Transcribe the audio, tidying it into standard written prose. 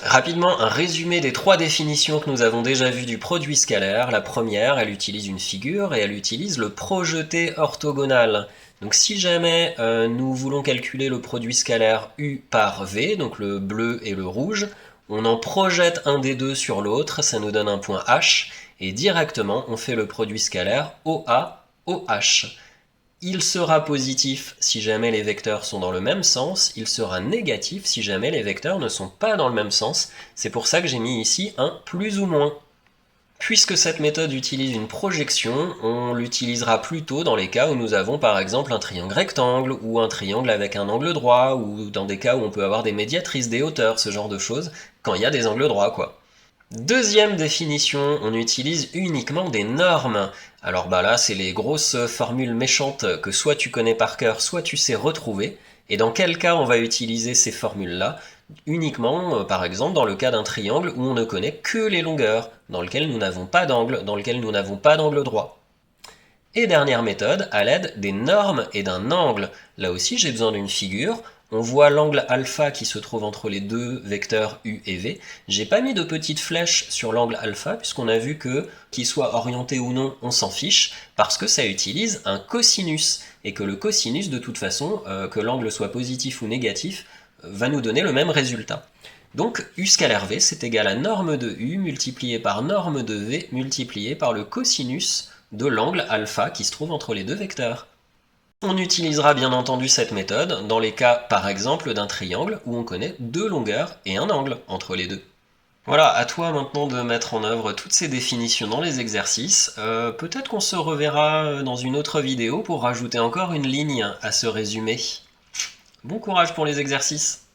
Rapidement, un résumé des trois définitions que nous avons déjà vues du produit scalaire. La première, elle utilise une figure et elle utilise le projeté orthogonal. Donc si jamais nous voulons calculer le produit scalaire U par V, donc le bleu et le rouge, on en projette un des deux sur l'autre, ça nous donne un point H, et directement on fait le produit scalaire OA, OH. Il sera positif si jamais les vecteurs sont dans le même sens, il sera négatif si jamais les vecteurs ne sont pas dans le même sens. C'est pour ça que j'ai mis ici un plus ou moins. Puisque cette méthode utilise une projection, on l'utilisera plutôt dans les cas où nous avons par exemple un triangle rectangle ou un triangle avec un angle droit, ou dans des cas où on peut avoir des médiatrices des hauteurs, ce genre de choses, quand il y a des angles droits quoi. Deuxième définition, on utilise uniquement des normes. Alors bah là, c'est les grosses formules méchantes que soit tu connais par cœur, soit tu sais retrouver. Et dans quel cas on va utiliser ces formules-là? Uniquement, par exemple, dans le cas d'un triangle où on ne connaît que les longueurs, dans lequel nous n'avons pas d'angle, dans lequel nous n'avons pas d'angle droit. Et dernière méthode, à l'aide des normes et d'un angle. Là aussi, j'ai besoin d'une figure. On voit l'angle alpha qui se trouve entre les deux vecteurs u et v. J'ai pas mis de petite flèche sur l'angle alpha puisqu'on a vu que, qu'il soit orienté ou non, on s'en fiche, parce que ça utilise un cosinus. Et que le cosinus, de toute façon, que l'angle soit positif ou négatif, va nous donner le même résultat. Donc u scalaire v, c'est égal à norme de u multiplié par norme de v multiplié par le cosinus de l'angle alpha qui se trouve entre les deux vecteurs. On utilisera bien entendu cette méthode dans les cas par exemple d'un triangle où on connaît deux longueurs et un angle entre les deux. Voilà, à toi maintenant de mettre en œuvre toutes ces définitions dans les exercices. Peut-être qu'on se reverra dans une autre vidéo pour rajouter encore une ligne à ce résumé. Bon courage pour les exercices!